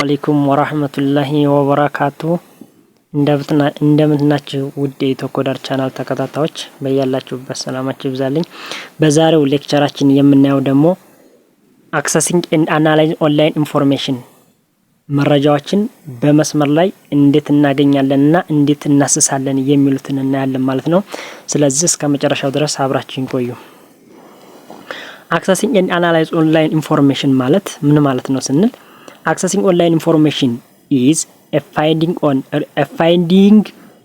አለይኩም ወራህመቱላሂ ወበረካቱ። እንደምትናችሁ ውድ የኢትዮኮዳር ቻናል ተከታታዮች በያላችሁበት ሰላማችሁ ይብዛልኝ። በዛሬው ሌክቸራችን የምናየው ደግሞ አክሰሲንግ ኤንድ አናላይዚንግ ኦንላይን ኢንፎርሜሽን መረጃዎችን በመስመር ላይ እንዴት እናገኛለንና እንዴት እናስሳለን የሚሉትን እናያለን ማለት ነው። ስለዚህ እስከ መጨረሻው ድረስ አብራችሁን ቆዩ። አክሰሲንግ ኤንድ አናላይዚንግ ኦንላይን ኢንፎርሜሽን ማለት ምን ማለት ነው ስንል accessing online information is finding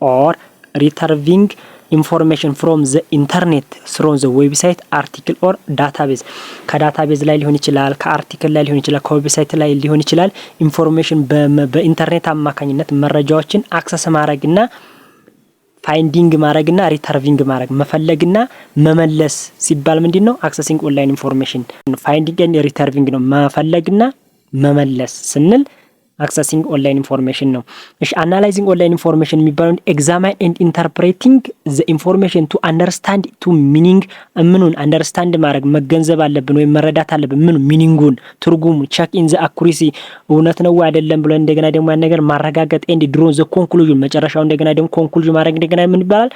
or retrieving information from the internet through the website, article or database ከዳታቤዝ ላይ ሊሆን ይችላል፣ ከአርቲክል ላይ ሊሆን ይችላል፣ ከዌብሳይት ላይ ሊሆን ይችላል። ኢንፎርሜሽን በኢንተርኔት አማካኝነት መረጃዎችን አክሰስ ማድረግና ፋይንዲንግ ማድረግና ሪትሪቪንግ ማድረግ መፈለግና መመለስ ሲባል ምንድነው? accessing online information finding and retrieving ነው። መፈለግና መመለስ ስንል accessing online information ነው። እሺ analyzing online information የሚባለው examine and interpreting the information to understand to meaning ምኑን understand ማድረግ መገንዘብ አለብን ወይ መረዳት አለብን። ምኑ ሚኒንጉን ትርጉሙ check in the accuracy እውነት ነው አይደለም ብሎ እንደገና ደግሞ ያን ነገር ማረጋገጥ and draw the conclusion መጨረሻው እንደገና ደግሞ conclusion ማድረግ እንደገና ምን ይባላል?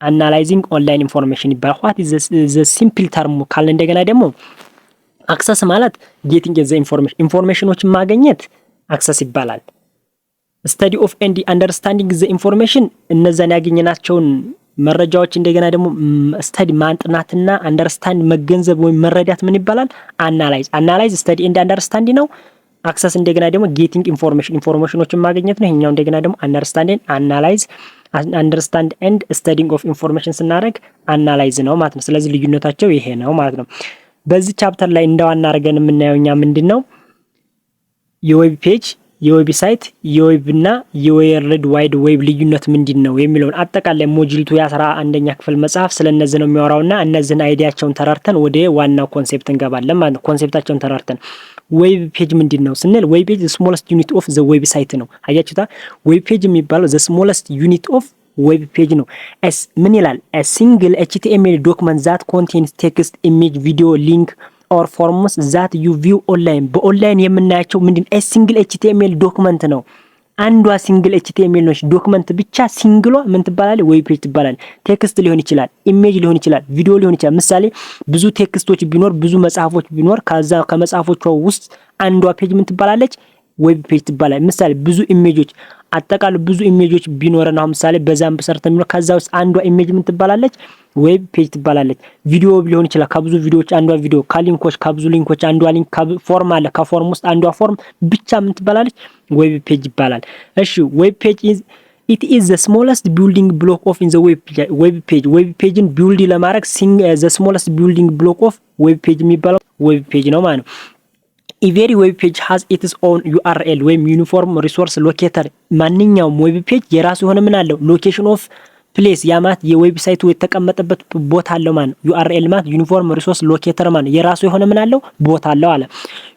analyzing online information ይባላል። what is the simple term ካለ እንደገና ደግሞ አክሰስ ማለት ጌቲንግ ዘ ኢንፎርሜሽኖችን ማግኘት አክሰስ ይባላል። ስታዲ ኦፍ ኤንድ አንደርስታንዲንግ ዘ ኢንፎርሜሽን እነዛን ያገኘናቸውን መረጃዎች እንደገና ደግሞ ስታዲ ማጥናትና አንደርስታንድ መገንዘብ ወይ መረዳት ምን ይባላል? አናላይዝ ስታዲ ኤንድ አንደርስታንድ ነው። አክሰስ እንደገና ደግሞ ጌቲንግ ኢንፎርሜሽኖችን ማግኘት ነው። ይሄኛው እንደገና ደግሞ አንደርስታንድ አናላይዝ አንደርስታንድ ኤንድ ስታዲንግ ኦፍ ኢንፎርሜሽን ስናደርግ አናላይዝ ነው ማለት ነው። ስለዚህ ልዩነታቸው ይሄ ነው ማለት ነው። በዚህ ቻፕተር ላይ እንደዋና አድርገን የምናየውኛ ምንድነው የዌብ ፔጅ፣ የዌብ ሳይት፣ የዌብ እና የወርልድ ዋይድ ዌብ ልዩነት ምንድነው የሚለውን አጠቃላይ ሞጁል 2 የ11ኛ ክፍል መጽሐፍ ስለነዚህ ነው የሚያወራውና እነዚህን አይዲያቸውን ተራርተን ወደ ዋናው ኮንሴፕት እንገባለን ማለት ነው። ኮንሴፕታቸውን ተራርተን ዌብ ፔጅ ምንድነው ስንል ዌብ ፔጅ the smallest unit of the web site ነው። አያችሁታ ዌብ ፔጅ የሚባለው the smallest unit of ዌብ ፔጅ ነው። ምን ይላል? a single html document that contains text, image, video, link or forms that you view online በኦንላይን የምናያቸው ምንድን a single html ዶክመንት ነው። አንዷ ሲንግል html ነው ዶክመንት ብቻ ሲንግሏ ምን ትባላለች? ዌብ ፔጅ ትባላለች። ቴክስት ሊሆን ይችላል፣ ኢሜጅ ሊሆን ይችላል፣ ቪዲዮ ሊሆን ይችላል። ምሳሌ ብዙ ቴክስቶች ቢኖር ብዙ መጽሐፎች ቢኖር ከዛ ከመጽሐፎቿ ውስጥ አንዷ ፔጅ ምን ትባላለች? ዌብ ፔጅ ትባላለች። ምሳሌ ብዙ ኢሜጆች አጠቃላይ ብዙ ኢሜጆች ቢኖርና ምሳሌ በዛም በሰርተን ቢኖር ከዛው አንዷ ኢሜጅ ምን ትባላለች? ዌብ ፔጅ ትባላለች። ቪዲዮ ሊሆን ይችላል፣ ከብዙ ቪዲዮዎች አንዷ ቪዲዮ፣ ከሊንኮች ከብዙ ሊንኮች አንዷ ሊንክ፣ ፎርም አለ ከፎርም ውስጥ አንዷ ፎርም ብቻ ምን ትባላለች? ዌብ ፔጅ ይባላል። እሺ ዌብ ፔጅ it is the smallest building block of in the web page ዌብ ፔጅን ቢልድ ለማድረግ the smallest building block of ዌብ ፔጅ የሚባለው ዌብ ፔጅ ነው ማለት ነው። every web page has its own URL ወይም ዩኒፎርም ሪሶርስ ሎኬተር። ማንኛውም ዌብ ፔጅ የራሱ የሆነ ምን አለው? ሎኬሽን ኦፍ ፕሌስ ያማት የዌብሳይቱ የተቀመጠበት ቦታ አለው ማለት URL ማለት ዩኒፎርም ሪሶርስ ሎኬተር ማለት የራሱ የሆነ ምን አለው? ቦታ አለው አለ።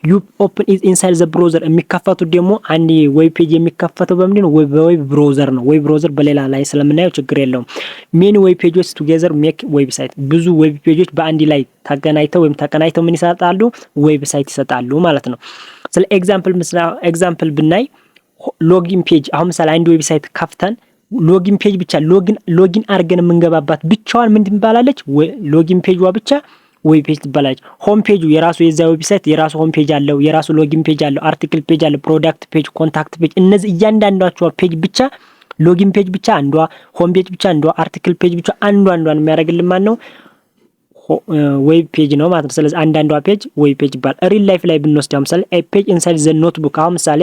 you open is inside the browser የሚከፈቱት ደግሞ አንድ ዌብ ፔጅ የሚከፈተው በምንድነው? በዌብ ብራውዘር ነው። ዌብ ብራውዘር በሌላ ላይ ስለምናየው ችግር የለውም። many web pages together make website ብዙ ዌብ ፔጆች በአንድ ላይ ተገናኝተው ወይም ተቀናይተው ምን ይሰጣሉ? ዌብሳይት ይሰጣሉ ማለት ነው። ስለ ኤግዛምፕል ብናይ ሎጊን ፔጅ አሁን ምሳሌ አንድ ዌብሳይት ከፍተን ሎጊን ፔጅ ብቻ ሎጊን አድርገን የምንገባባት ብቻዋን ምን ትባላለች? ሎጊን ፔጅዋ ብቻ ዌብ ፔጅ ትባላለች። ሆም ፔጁ የራሱ የዛ ዌብሳይት የራሱ ሆም ፔጅ አለው፣ የራሱ ሎጊን ፔጅ አለው፣ አርቲክል ፔጅ አለው፣ ፕሮዳክት ፔጅ፣ ኮንታክት ፔጅ። እነዚህ እያንዳንዷቸው ፔጅ ብቻ ሎጊን ፔጅ ብቻ አንዷ፣ ሆም ፔጅ ብቻ አንዷ፣ አርቲክል ፔጅ ብቻ አንዷን የሚያደርግልን ማን ነው? ዌብ ፔጅ ነው ማለት ነው። ስለዚህ አንዳንዷ ፔጅ ዌብ ፔጅ ይባላል። ሪል ላይፍ ላይ ብንወስደው ምሳሌ ፔጅ ኢንሳይድ ዘ ኖትቡክ አሁን ምሳሌ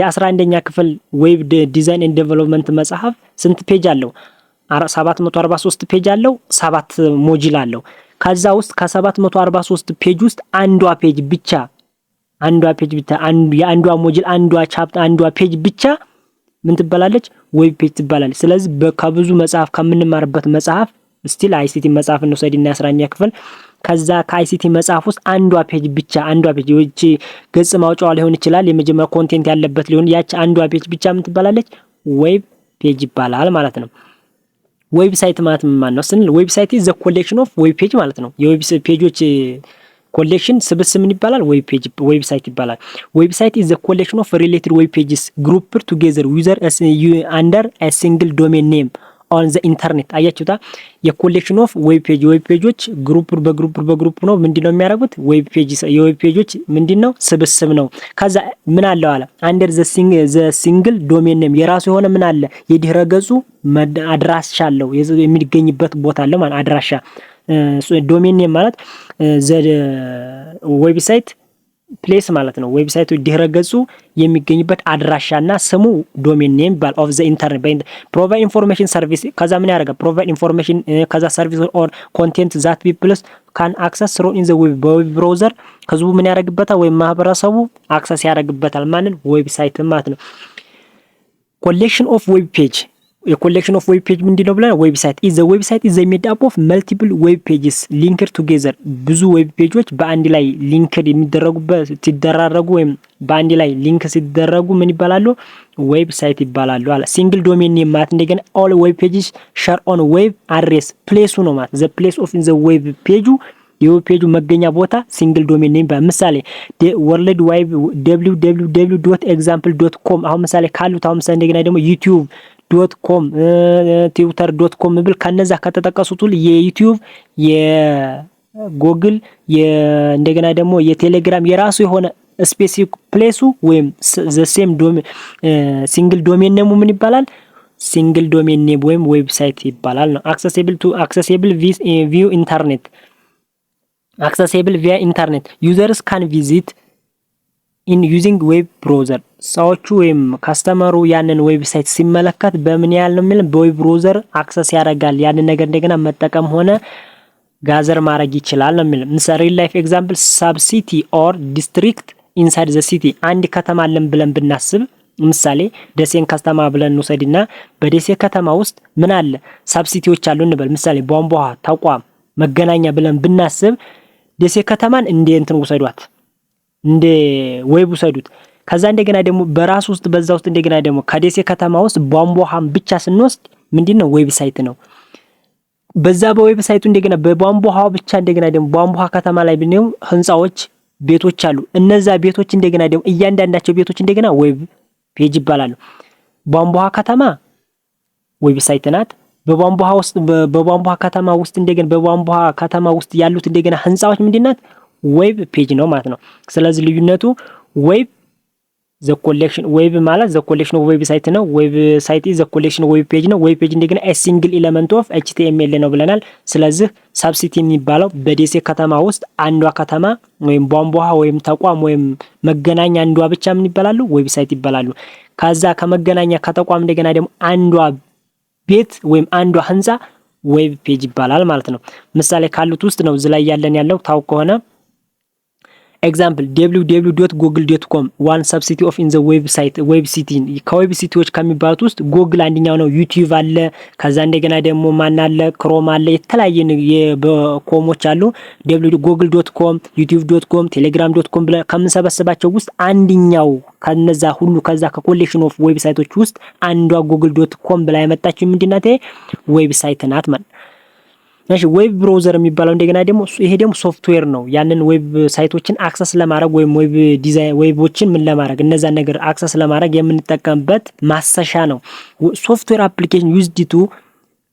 የ11ኛ ክፍል ዌብ ዲዛይን ኤንድ ዴቨሎፕመንት መጽሐፍ ስንት ፔጅ አለው? 743 ፔጅ አለው። 7 ሞጁል አለው። ከዛ ውስጥ ከ743 ፔጅ ውስጥ አንዷ ፔጅ ብቻ የአንዷ ሞጁል አንዷ ቻፕተር አንዷ ፔጅ ብቻ ምን ትባላለች? ዌብ ፔጅ ትባላለች። ስለዚህ ከብዙ መጽሐፍ ከምንማርበት መጽሐፍ ስቲል አይሲቲ መጽሐፍ ነው ሰዲና 11ኛ ክፍል ከዛ ከአይሲቲ መጽሐፍ ውስጥ አንዷ ፔጅ ብቻ አንዷ ፔጅ ወጪ ገጽ ማውጫው ሊሆን ይችላል፣ የመጀመሪያ ኮንቴንት ያለበት ሊሆን ያቺ አንዷ ፔጅ ብቻ ምን ትባላለች? ዌብ ፔጅ ይባላል ማለት ነው። ዌብሳይት ማለት ምን ማለት ነው ስንል ዌብሳይት ኢዝ ዘ ኮሌክሽን ኦፍ ዌብ ፔጅ ማለት ነው። የዌብ ፔጆች ኮሌክሽን ስብስብ ምን ይባላል? ዌብሳይት ይባላል። ዌብሳይት ኢዝ ዘ ኮሌክሽን ኦፍ ሪሌትድ ዌብ ፔጅስ ግሩፕድ ቱጌዘር ዩዘር አንደር አ ሲንግል ዶሜን ኔም ኦን ዘ ኢንተርኔት። አያችሁታ? የኮሌክሽን ኦፍ ዌብ ፔጆች በግሩፕ ነው ምንድነው የሚያደርጉት? የዌብ ፔጆች ምንድነው? ስብስብ ነው። ከዛ ምን አለው አለ አንደር ዘ ሲንግል ዶሜን ኔም የራሱ የሆነ ምን አለ? የድህረ ገጹ አድራሻ አለው የሚገኝበት ቦታ አለው ማለት አድራሻ። ዶሜን ኔም ማለት ዘ ዌብሳይት ፕሌስ ማለት ነው። ዌብሳይቱ ድህረ ገጹ የሚገኝበት አድራሻና ስሙ ዶሜን ኔም ይባል። ኦፍ ዘ ኢንተርኔት ፕሮቫይድ ኢንፎርሜሽን ሰርቪስ። ከዛ ምን ያደርጋል? ፕሮቫይድ ኢንፎርሜሽን ከዛ ሰርቪስ ኦር ኮንቴንት ዛት ፒፕልስ ካን አክሰስ ስሩ ኢን ዘ ዌብ በዌብ ብራውዘር ከዙ ምን ያደርግበታል? ወይም ማህበረሰቡ አክሰስ ያደርግበታል። ማንን? ዌብሳይት ማለት ነው። ኮሌክሽን ኦፍ ዌብ ፔጅ የኮሌክሽን ኦፍ ዌብ ፔጅ ምንድነው ብለን? ዌብሳይት ኢዝ ዘ ዌብሳይት ኢዝ ዘ ሜድ አፕ ኦፍ መልቲፕል ዌብ ፔጅስ ሊንክድ ቱጌዘር ብዙ ዌብ ፔጆች በአንድ ላይ ሊንክድ የሚደረጉበት ሲደራረጉ ወይም በአንድ ላይ ሊንክ ሲደረጉ ምን ይባላሉ? ዌብሳይት ይባላሉ አለ። ሲንግል ዶሜን ኔም ማለት እንደገና ኦል ዌብ ፔጅስ ሼር ኦን ዌብ አድሬስ ፕሌሱ ነው ማለት ዘ ፕሌስ ኦፍ ኢን ዘ ዌብ ፔጁ የዌብ ፔጁ መገኛ ቦታ ሲንግል ዶሜን ኔም ይባላል። ምሳሌ ወርልድ ዋይድ www.example.com አሁን ምሳሌ ካሉት አሁን ምሳሌ እንደገና ደግሞ ዩቲዩብ .com twitter.com ብል ከነዛ ከተጠቀሱት ሁሉ የዩቲዩብ የጎግል እንደገና ደግሞ የቴሌግራም የራሱ የሆነ ስፔሲፊክ ፕሌሱ ወይም ዘ ሴም ሲንግል ዶሜን ኔሙ ምን ይባላል? ሲንግል ዶሜን ኔም ወይም ዌብሳይት ይባላል ነው። አክሰሲብል ቪው ኢንተርኔት አክሰሲብል ቪያ ኢንተርኔት ዩዘርስ ካን ቪዚት ኢን ዩዚንግ ዌብ ብራውዘር ሰዎቹ ወይም ካስተመሩ ያንን ዌብሳይት ሲመለከት በምን ያህል ነው የሚል በዌብ ብራውዘር አክሰስ ያደርጋል። ያንን ነገር እንደገና መጠቀም ሆነ ጋዘር ማድረግ ይችላል ነው የሚል። ምሳሌ ሪል ላይፍ ኤግዛምፕል ሳብ ሲቲ ኦር ዲስትሪክት ኢንሳይድ ዘ ሲቲ አንድ ከተማ አለን ብለን ብናስብ ምሳሌ ደሴን ከተማ ብለን እንውሰድና በደሴ ከተማ ውስጥ ምን አለ? ሳብ ሲቲዎች አሉ እንበል። ምሳሌ ቧንቧ፣ ተቋም፣ መገናኛ ብለን ብናስብ ደሴ ከተማን እንደ እንትን ውሰዷት እንደ ዌብ ውሰዱት። ከዛ እንደገና ደግሞ በራስ ውስጥ በዛ ውስጥ እንደገና ደግሞ ከደሴ ከተማ ውስጥ ቧንቧሃም ብቻ ስንወስድ ምንድነው? ዌብሳይት ነው። በዛ በዌብሳይቱ እንደገና በቧንቧሃው ብቻ እንደገና ደግሞ ቧንቧሃ ከተማ ላይ ብንየው ህንጻዎች፣ ቤቶች አሉ። እነዛ ቤቶች እንደገና ደግሞ እያንዳንዳቸው ቤቶች እንደገና ዌብ ፔጅ ይባላሉ። ቧንቧሃ ከተማ ዌብሳይት ናት። በቧንቧሃ ውስጥ በቧንቧሃ ከተማ ውስጥ እንደገና በቧንቧሃ ከተማ ውስጥ ያሉት እንደገና ህንጻዎች ምንድናት? ዌብ ፔጅ ነው ማለት ነው። ስለዚህ ልዩነቱ ዌብ ዘ ኮሌክሽን ዌብ ማለት ዘ ኮሌክሽን ኦፍ ዌብሳይት ነው። ዌብሳይት ኢዝ ዘ ኮሌክሽን ኦፍ ዌብ ፔጅ ነው። ዌብ ፔጅ እንደገና ኤ ሲንግል ኤሌመንት ኦፍ ኤችቲኤምኤል ነው ብለናል። ስለዚህ ሳብሲቲ የሚባለው በደሴ ከተማ ውስጥ አንዷ ከተማ ወይም ቧንቧ ወይም ተቋም ወይም መገናኛ አንዷ ብቻ ምን ይባላሉ? ዌብሳይት ይባላሉ። ከዛ ከመገናኛ ከተቋም እንደገና ደግሞ አንዷ ቤት ወይም አንዷ ህንጻ ዌብ ፔጅ ይባላል ማለት ነው። ምሳሌ ካሉት ውስጥ ነው እዚህ ላይ ያለው ታው ከሆነ ኤግዛምፕል www.google.com ዋን ሰብሲቲ ኦፍ ኢን ዘ ዌብሳይት ዌብ ሲቲ ከዌብ ሲቲዎች ከሚባሉት ውስጥ ጉግል አንደኛው ነው። ዩቲዩብ አለ። ከዛ እንደገና ደግሞ ማን አለ? ክሮም አለ። የተለያየ በኮሞች አሉ። google.com youtube.com telegram.com ብለ ከምንሰበስባቸው ውስጥ አንደኛው ከነዛ ሁሉ ከዛ ከኮሌክሽን ኦፍ ዌብሳይቶች ውስጥ አንዷ google.com ብላ ያመጣችው ምንድናት? ዌብሳይት ናት ማለት። እሺ ዌብ ብራውዘር የሚባለው እንደገና ደግሞ ይሄ ደግሞ ሶፍትዌር ነው። ያንን ዌብ ሳይቶችን አክሰስ ለማድረግ ወይም ዌብ ዲዛይን ዌቦችን ምን ለማድረግ እነዛ ነገር አክሰስ ለማድረግ የምንጠቀምበት ማሰሻ ነው። ሶፍትዌር አፕሊኬሽን ዩዝድ ቱ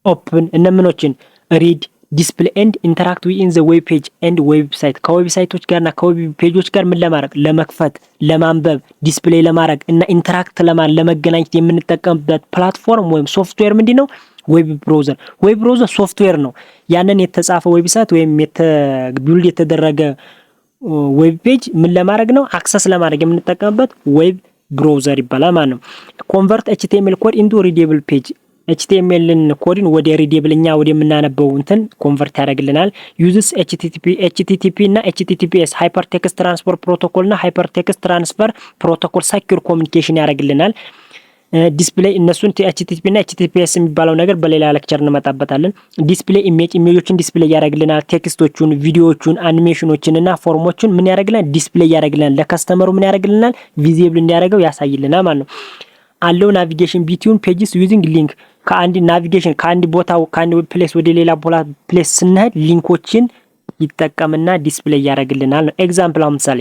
ኦፕን እነምኖችን ሪድ ዲስፕሌይ ኤንድ ኢንተራክት ዊዝ ኢን ዘ ዌብ ፔጅ ኤንድ ዌብሳይት ከዌብሳይቶች ጋርና ከዌብ ፔጆች ጋር ምን ለማድረግ ለመክፈት፣ ለማንበብ፣ ዲስፕሌይ ለማድረግ እና ኢንተራክት ለማድረግ ለመገናኘት የምንጠቀምበት ፕላትፎርም ወይም ሶፍትዌር ምንድነው? ዌብ ብራውዘር። ዌብ ብራውዘር ሶፍትዌር ነው። ያንን የተጻፈ ዌብሳይት ወይም ቢልድ የተደረገ ዌብ ፔጅ ምን ለማድረግ ነው? አክሰስ ለማድረግ የምንጠቀምበት ዌብ ብራውዘር ይባላል ማለት ነው። ኮንቨርት ኤችቲኤምኤል ኮድ ኢንቱ ሪዴብል ፔጅ ኤችቲኤምኤልን ኮድን ወደ ሪዴብል እኛ ወደ የምናነበው እንትን ኮንቨርት ያደርግልናል። ዩዝስ ኤችቲቲፒ እና ኤችቲቲፒኤስ ሃይፐር ቴክስት ትራንስፈር ፕሮቶኮል እና ሃይፐር ቴክስት ትራንስፈር ፕሮቶኮል ሴኩር ኮሙኒኬሽን ያደርግልናል። ዲስፕሌይ እነሱን ኤችቲቲፒ እና ኤችቲቲፒኤስ የሚባለው ነገር በሌላ ሌክቸር እንመጣበታለን። ዲስፕሌይ ኢሜጆችን ዲስፕሌይ ያደርግልናል። ቴክስቶቹን፣ ቪዲዮዎቹን፣ አኒሜሽኖችን እና ፎርሞችን ምን ያደርግልናል? ዲስፕሌይ ያደርግልናል። ለከስተመሩ ምን ያደርግልናል? ቪዚብል እንዲያደርገው ያሳይልናል ማለት ነው። አለው ናቪጌሽን ቢትዊን ፔጅስ ዩዚንግ ሊንክ ከአንድ ናቪጌሽን ከአንድ ቦታ ከአንድ ፕሌስ ወደ ሌላ ፕሌስ ስንሄድ ሊንኮችን ይጠቀምና ዲስፕሌይ ያደርግልናል ነው። ኤግዛምፕል አሁን ምሳሌ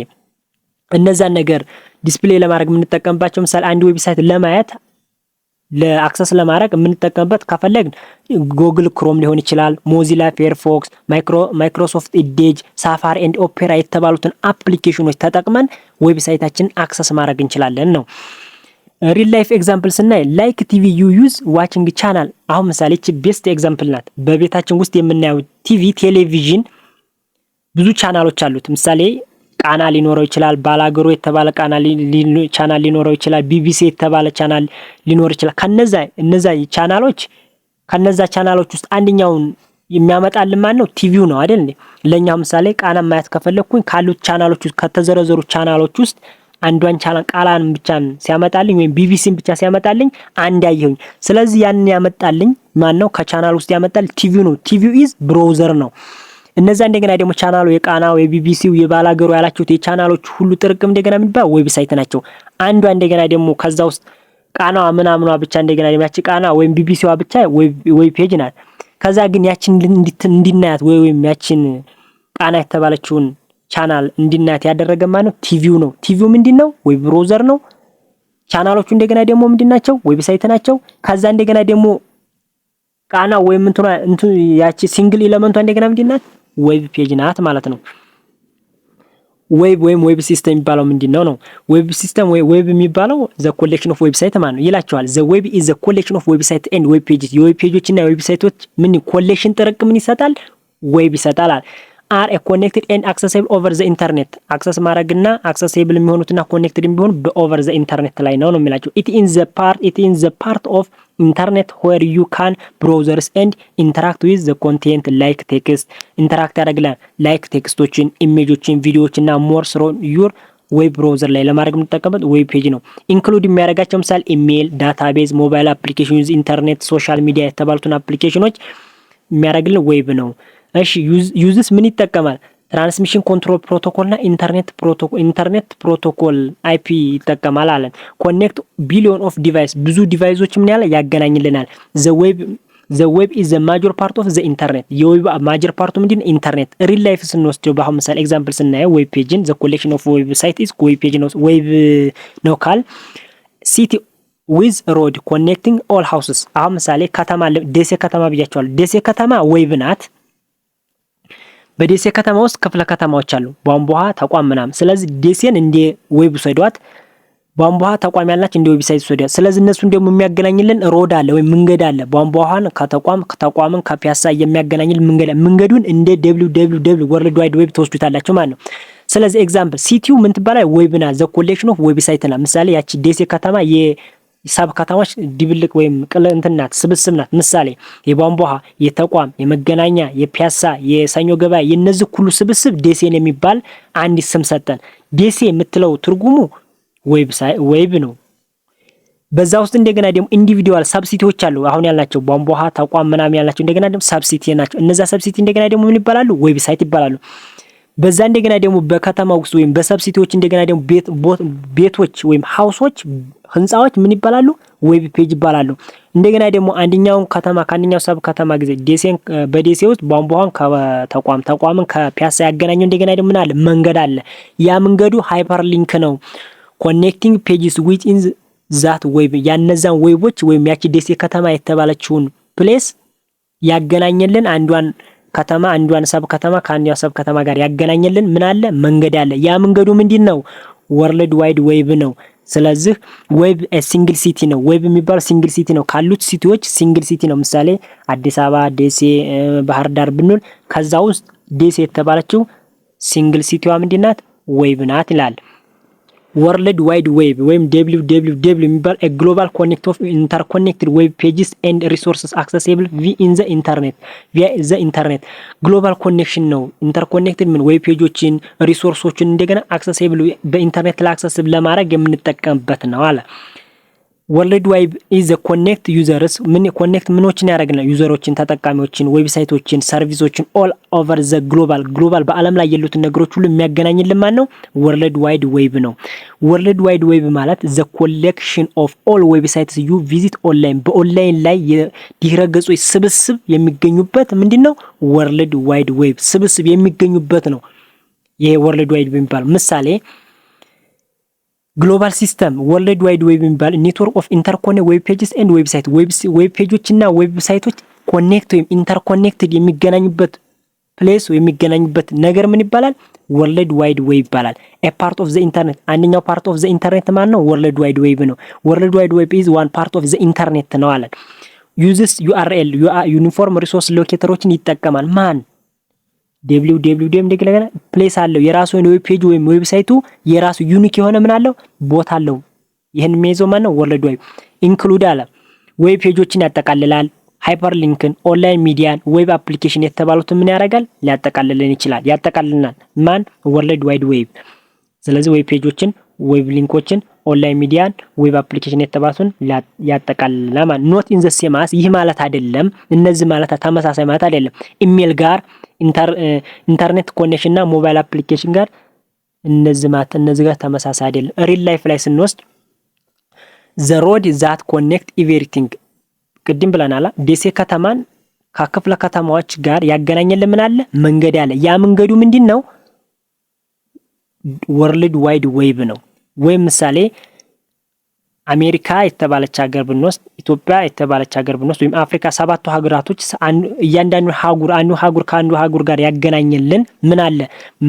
እነዛን ነገር ዲስፕሌይ ለማድረግ የምንጠቀምባቸው ምሳሌ አንድ ዌብሳይት ለማየት ለአክሰስ ለማድረግ የምንጠቀምበት ከፈለግን ጉግል ክሮም ሊሆን ይችላል፣ ሞዚላ ፋየርፎክስ፣ ማይክሮሶፍት ኢዴጅ፣ ሳፋሪ ኤንድ ኦፔራ የተባሉትን አፕሊኬሽኖች ተጠቅመን ዌብሳይታችንን አክሰስ ማድረግ እንችላለን ነው። ሪል ላይፍ ኤግዛምፕል ስናይ ላይክ ቲቪ ዩ ዩዝ ዋቺንግ ቻናል። አሁን ምሳሌ እቺ ቤስት ኤግዛምፕል ናት። በቤታችን ውስጥ የምናየው ቲቪ ቴሌቪዥን ብዙ ቻናሎች አሉት። ምሳሌ ቃና ሊኖረው ይችላል፣ ባላገሩ የተባለ ቃና ቻናል ሊኖረው ይችላል፣ ቢቢሲ የተባለ ቻናል ሊኖር ይችላል። ከነዛ ቻናሎች ውስጥ አንደኛውን የሚያመጣልን ማን ነው? ቲቪው ነው አይደል? ለኛው ምሳሌ ቃና ማየት ከፈለኩኝ ካሉት ቻናሎች ውስጥ ከተዘረዘሩ ቻናሎች ውስጥ አንዷን ቻናል ቃላን ብቻ ሲያመጣልኝ ወይም ቢቢሲን ብቻ ሲያመጣልኝ አንድ ያየሁኝ። ስለዚህ ያንን ያመጣልኝ ማን ነው? ከቻናል ውስጥ ያመጣል ቲቪው ነው። ቲቪው ኢዝ ብራውዘር ነው። እነዛ እንደገና ደግሞ ቻናሉ የቃናው የቢቢሲው የባላገሩ ያላችሁት የቻናሎች ሁሉ ጥርቅም እንደገና የሚባል ዌብሳይት ናቸው። አንዷ እንደገና ደግሞ ከዛ ውስጥ ቃናዋ ምናምኗ ብቻ እንደገና ደግሞ ያቺ ቃና ወይም ቢቢሲዋ ብቻ ዌብ ፔጅ ናት። ከዛ ግን ያችን እንዲናያት ወይም ያችን ቃና የተባለችውን ቻናል እንዲናያት ያደረገ ማለት ነው ቲቪው ነው። ቲቪው ምንድነው? ዌብ ብራውዘር ነው። ቻናሎቹ እንደገና ደግሞ ምንድናቸው? ዌብሳይት ናቸው። ከዛ እንደገና ደግሞ ቃና ወይም እንቱ ያቺ ሲንግል ኤሌመንቷ እንደገና ምንድናት? ዌብ ፔጅ ናት ማለት ነው። ዌብ ወይም ዌብ ሲስተም የሚባለው ምንድነው ነው? ዌብ ሲስተም ወይ ዌብ የሚባለው ዘ ኮሌክሽን ኦፍ ዌብሳይት ማለት ነው ይላቸዋል። ዘ ዌብ ኢዝ ዘ ኮሌክሽን ኦፍ ዌብሳይት ኤንድ ዌብ ፔጅስ። የዌብ ፔጆች እና ዌብሳይቶች ምን ኮሌክሽን ጥርቅም ምን ይሰጣል? ዌብ ይሰጣል። አር ኮኔክትድ ኤንድ አክሰሲብል ኦቨር ዘ ኢንተርኔት። አክሰስ ማድረግና አክሰሲብል የሚሆኑትና ኮኔክትድ የሚሆኑ በኦቨር ዘ ኢንተርኔት ላይ ነው የሚላቸው። ኢት ኢን ዘ ፓርት ኦፍ ኢንተርኔት ዌር ዩ ካን ብራውዘርስ ኤንድ ኢንተራክት ዊዝ ዘ ኮንቴንት ላይክ ቴክስት። ኢንተራክት ያደርግላል ላይክ ቴክስቶችን፣ ኢሜጆችን፣ ቪዲዮዎችና ሞር ስሮ ዩር ዌብ ብራውዘር ላይ ለማድረግ የምንጠቀምበት ዌብ ፔጅ ነው። ኢንክሉድ የሚያደርጋቸው ምሳሌ ኢሜል፣ ዳታቤዝ፣ ሞባይል አፕሊኬሽን፣ ኢንተርኔት፣ ሶሻል ሚዲያ የተባሉትን አፕሊኬሽኖች የሚያደርግልን ዌብ ነው። እሺ ዩዝስ ምን ይጠቀማል? ትራንስሚሽን ኮንትሮል ፕሮቶኮል እና ኢንተርኔት ፕሮቶኮል አይፒ ይጠቀማል አለን። ኮኔክት ቢሊዮን ኦፍ ዲቫይስ፣ ብዙ ዲቫይሶች ምን ያለ ያገናኝልናል። ዘ ዌብ ኢዝ ዘ ማጆር ፓርት ኦፍ ዘ ኢንተርኔት። የዌብ ማጆር ፓርቱ ምንድነው? ኢንተርኔት። ሪል ላይፍ ስንወስደው በአሁን ምሳሌ ኤግዛምፕል ስናየው ዌብ ፔጅን ዘ ኮሌክሽን ኦፍ ዌብ ሳይት ኢዝ ዌብ ፔጅ ነው። ዌብ ነው ካል ሲቲ ዊዝ ሮድ ኮኔክቲንግ ኦል ሃውስስ። አሁን ምሳሌ ከተማ ደሴ ከተማ ብያቸዋለሁ። ደሴ ከተማ ዌብ ናት። በደሴ ከተማ ውስጥ ክፍለ ከተማዎች አሉ፣ ቧንቧ ተቋም ምናምን። ስለዚህ ደሴን እንደ ዌብ ሰዷት፣ ቧንቧ ተቋም ያላች እንደ ዌብሳይት ሰዷት። ስለዚህ እነሱን ደግሞ የሚያገናኝልን ሮድ አለ ወይም መንገድ አለ። ቧንቧን ከተቋምን ከፒያሳ የሚያገናኝልን መንገዱን እንደ www ወርልድ ዋይድ ዌብ ተወስዱታላችሁ ማለት ነው። ስለዚህ ኤግዛምፕል ሲቲው ምን ትባላል? ዌብ ናት። ዘ ኮሌክሽን ኦፍ ዌብሳይት ናት። ምሳሌ ያቺ ደሴ ከተማ የሳብ ከተማዎች ድብልቅ ወይም ቅልንትና ስብስብ ናት። ምሳሌ የቧንቧ፣ የተቋም፣ የመገናኛ፣ የፒያሳ፣ የሰኞ ገበያ የነዚህ ሁሉ ስብስብ ደሴን የሚባል አንድ ስም ሰጠን። ደሴ የምትለው ትርጉሙ ዌብ ነው። በዛ ውስጥ እንደገና ደግሞ ኢንዲቪዱዋል ሳብሲቲዎች አሉ። አሁን ያልናቸው ቧንቧ፣ ተቋም ምናምን ያልናቸው እንደገና ደግሞ ሳብሲቲ ናቸው። እነዛ ሳብሲቲ እንደገና ደግሞ ምን ይባላሉ? ዌብሳይት ይባላሉ። በዛ እንደገና ደግሞ በከተማ ውስጥ ወይም በሰብሲቲዎች እንደገና ደግሞ ቤቶች ወይም ሃውሶች ህንጻዎች ምን ይባላሉ? ዌብ ፔጅ ይባላሉ። እንደገና ደግሞ አንደኛውን ከተማ ከአንደኛው ሰብ ከተማ ጊዜ ደሴን በደሴ ውስጥ ቧንቧን ተቋምን ከፒያሳ ያገናኘው እንደገና ደግሞ ምን አለ? መንገድ አለ። ያ መንገዱ ሃይፐር ሊንክ ነው። ኮኔክቲንግ ፔጅስ ዊች ኢን ዛት ዌብ። ያነዛን ዌቦች ወይም ያቺ ደሴ ከተማ የተባለችውን ፕሌስ ያገናኘልን አንዷን ከተማ አንዷን ሰብ ከተማ ከአንዷ ሰብ ከተማ ጋር ያገናኘልን ምን አለ? መንገድ አለ። ያ መንገዱ ምንድነው? ወርልድ ዋይድ ዌብ ነው። ስለዚህ ዌብ ሲንግል ሲቲ ነው። ዌብ የሚባለው ሲንግል ሲቲ ነው። ካሉት ሲቲዎች ሲንግል ሲቲ ነው። ምሳሌ አዲስ አበባ፣ ደሴ፣ ባህር ዳር ብንል ከዛ ውስጥ ደሴ የተባለችው ሲንግል ሲቲዋ ምንድናት? ዌብ ናት ይላል። ወርልድ ዋይድ ዌብ ወይም www የሚባል ግሎባል ኮኔክት ኦፍ ኢንተርኮኔክትድ ዌብ ፔጅስ ኤንድ ሪሶርስስ አክሰሲብል ኢን ዘ ኢንተርኔት ቪያ ዘ ኢንተርኔት። ግሎባል ኮኔክሽን ነው። ኢንተርኮኔክትድ ምን ዌብ ፔጆችን ሪሶርሶችን እንደገና አክሰሲብል በኢንተርኔት ላይ አክሰሲብል ለማድረግ የምንጠቀምበት ነው አለ። ወርልድ ዋይድ ኢዝ ዘ ኮኔክት ዩዘርስ ምን ኮኔክት ምኖችን ያደርግናል? ዩዘሮችን፣ ተጠቃሚዎችን፣ ዌብሳይቶችን፣ ሰርቪሶችን ኦል ኦቨር ዘ ግሎባል በአለም ላይ ያሉትን ነገሮች ሁሉ የሚያገናኝልን ማን ነው? ወርልድ ዋይድ ዌብ ነው። ወርልድ ዋይድ ዌብ ማለት ዘ ኮሌክሽን ኦፍ ኦል ዌብሳይትስ ዩ ቪዚት ኦንላይን በኦንላይን ላይ የድህረ ገጾች ስብስብ የሚገኙበት ምንድነው? ወርልድ ዋይድ ዌብ ስብስብ የሚገኙበት ነው። ይሄ ወርልድ ዋይድ የሚባለው ምሳሌ ግሎባል ሲስተም ወርልድ ዋይድ ዌብ የሚባል ኔትወርክ ኦፍ ኢንተርኮኔክት ዌብ ፔጅስ ኤንድ ዌብሳይት ዌብ ፔጆች እና ዌብሳይቶች ኮኔክት ወይም ኢንተርኮኔክትድ የሚገናኙበት ፕሌስ ወይም የሚገናኙበት ነገር ምን ይባላል? ወርልድ ዋይድ ዌብ ይባላል። ኤ ፓርት ኦፍ ዘ ኢንተርኔት አንደኛው ፓርት ኦፍ ዘ ኢንተርኔት ማን ነው? ወርልድ ዋይድ ዌብ ነው። ወርልድ ዋይድ ዌብ ኢዝ ዋን ፓርት ኦፍ ዘ ኢንተርኔት ነው አለን። ዩዝስ ዩአርኤል ዩኒፎርም ሪሶርስ ሎኬተሮችን ይጠቀማል። ማን? www እንደገና ፕሌስ አለው የራሱ የሆነ ዌብ ፔጅ ወይም ዌብሳይቱ የራሱ ዩኒክ የሆነ ምን አለው? ቦታ አለው። ይሄን የሚይዘው ማን ነው? ወርልድ ዋይድ ኢንክሉድ አለ ዌብ ፔጆችን ያጠቃልላል። ሃይፐር ሊንክን፣ ኦንላይን ሚዲያን፣ ዌብ አፕሊኬሽን የተባሉትን ምን ያደርጋል? ሊያጠቃልልን ይችላል። ያጠቃልልናል ማን? ወርልድ ዋይድ ዌብ። ስለዚህ ዌብ ፔጆችን፣ ዌብ ሊንኮችን፣ ኦንላይን ሚዲያን፣ ዌብ አፕሊኬሽን የተባሉትን ያጠቃልልናል ማለት ኖት ኢን ዘ ሴም አስ ይህ ማለት አይደለም። እነዚህ ማለት ተመሳሳይ ማለት አይደለም። ኢሜል ጋር ኢንተርኔት ኮኔክሽን እና ሞባይል አፕሊኬሽን ጋር እነዚህ ጋር ተመሳሳይ አይደለም። ሪል ላይፍ ላይ ስንወስድ ዘ ሮድ ዛት ኮኔክት ኤቭሪቲንግ ቅድም ብለናል። ደሴ ከተማን ከክፍለ ከተማዎች ጋር ያገናኘልን ምን አለ? መንገድ አለ። ያ መንገዱ ምንድነው? ወርልድ ዋይድ ዌብ ነው። ወይም ምሳሌ አሜሪካ የተባለች ሀገር ብንወስድ፣ ኢትዮጵያ የተባለች ሀገር ብንወስድ ወይም አፍሪካ ሰባቱ ሀገራቶች እያንዳንዱ አንዱ ሀገር ከአንዱ ሀገር ጋር ያገናኘልን ምን አለ?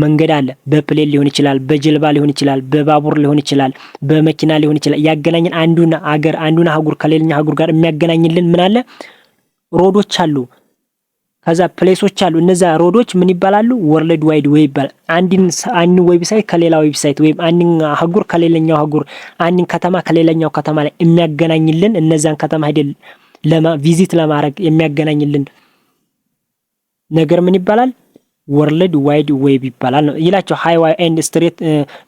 መንገድ አለ። በፕሌን ሊሆን ይችላል፣ በጀልባ ሊሆን ይችላል፣ በባቡር ሊሆን ይችላል፣ በመኪና ሊሆን ይችላል። ያገናኘን አንዱን ሀገር ከሌላኛው ሀገር ጋር የሚያገናኝልን ምን አለ? ሮዶች አሉ። ከዛ ፕሌሶች አሉ። እነዛ ሮዶች ምን ይባላሉ? ወርልድ ዋይድ ዌብ ይባላል። አንድ ዌብሳይት ከሌላ ዌብሳይት ወይም አንድ አህጉር ከሌላኛው አህጉር አንድ ከተማ ከሌላኛው ከተማ ላይ የሚያገናኝልን እነዛን ከተማ ሄደን ቪዚት ለማድረግ የሚያገናኝልን ነገር ምን ይባላል? ወርልድ ዋይድ ዌብ ይባላል ነው ይላቸው። ሃይዋይ ኤንድ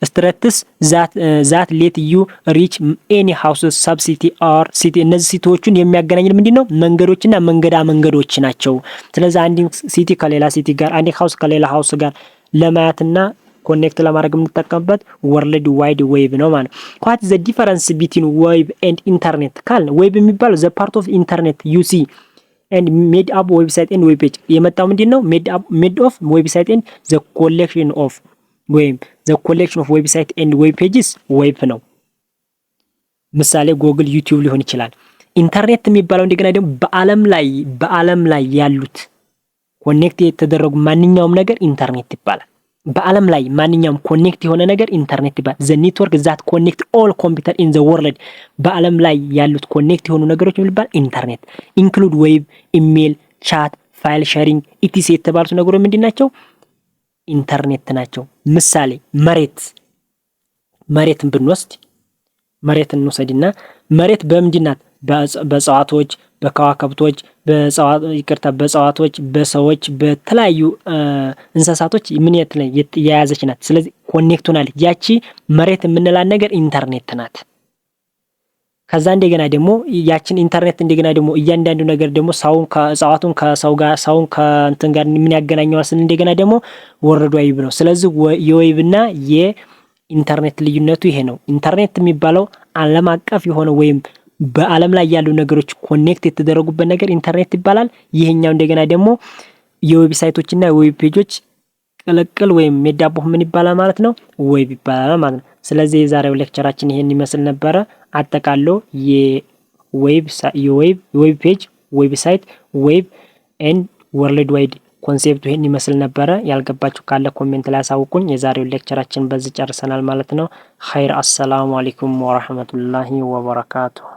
ስትሬትስ ዛት ሌት ዩ ሪች ኤኒ ሃውስ ሰብ ሲቲ ኦር ሲቲ እነዚህ ሲቲዎችን የሚያገናኝልን ምንድነው? መንገዶችና መንገዶች ናቸው። ስለዚህ አንድ ሲቲ ከሌላ ሲቲ ጋር አንድ ሃውስ ከሌላ ሃውስ ጋር ለማየትና ኮኔክት ለማድረግ የምንጠቀምበት ወርልድ ዋይድ ዌብ ነው ማለት ነው። what is the difference between web and internet ካልን ዌብ የሚባለው the part of internet you see and made up website and web page የመጣው ምንድነው? made of website and the collection of website and web pages ዌብ ነው። ምሳሌ ጎግል፣ ዩቲዩብ ሊሆን ይችላል። ኢንተርኔት የሚባለው እንደገና ደግሞ በአለም ላይ ያሉት ኮኔክት የተደረጉ ማንኛውም ነገር ኢንተርኔት ይባላል። በአለም ላይ ማንኛውም ኮኔክት የሆነ ነገር ኢንተርኔት ይባላል። ዘ ኔትወርክ ዛት ኮኔክት ኦል ኮምፒውተር ኢን ዘ ወርልድ በአለም ላይ ያሉት ኮኔክት የሆኑ ነገሮች የሚባል ኢንተርኔት ኢንክሉድ ዌብ፣ ኢሜል፣ ቻት፣ ፋይል ሼሪንግ ኢቲሲ የተባሉት ነገሮች ምንድናቸው? ኢንተርኔት ናቸው። ምሳሌ መሬትን ብንወስድ መሬትን እንውሰድና መሬት በምንድናት? በእጽዋቶች፣ በከዋክብቶች፣ በእጽዋቶች፣ በሰዎች፣ በተለያዩ እንስሳቶች ምን የያዘች ናት። ስለዚህ ኮኔክት ሆናለች። ያቺ መሬት የምንላት ነገር ኢንተርኔት ናት። ከዛ እንደገና ደግሞ ያችን ኢንተርኔት እንደገና ደግሞ እያንዳንዱ ነገር ደግሞ ሰውን ከእጽዋቱን ከሰው ጋር ሰውን ከእንትን ጋር ምን ያገናኘዋል ስንል እንደገና ደግሞ ወርልድ ዋይድ ነው። ስለዚህ የዌብና የኢንተርኔት ልዩነቱ ይሄ ነው። ኢንተርኔት የሚባለው ዓለም አቀፍ የሆነ ወይም በአለም ላይ ያሉ ነገሮች ኮኔክት የተደረጉበት ነገር ኢንተርኔት ይባላል። ይሄኛው እንደገና ደግሞ የዌብሳይቶችና የዌብ ፔጆች ቅልቅል ወይም ሜዳቦ ምን ይባላል ማለት ነው? ዌብ ይባላል ማለት ነው። ስለዚህ የዛሬው ሌክቸራችን ይሄን ይመስል ነበረ። አጠቃሎ የዌብ ፔጅ፣ ዌብሳይት፣ ዌብ ኤንድ ወርልድ ዋይድ ኮንሴፕቱ ይሄን ይመስል ነበረ። ያልገባችሁ ካለ ኮሜንት ላይ አሳውቁኝ። የዛሬው ሌክቸራችን በዚህ ጨርሰናል ማለት ነው። ኸይር። አሰላሙ አለይኩም ወራህመቱላሂ ወበረካቱሁ።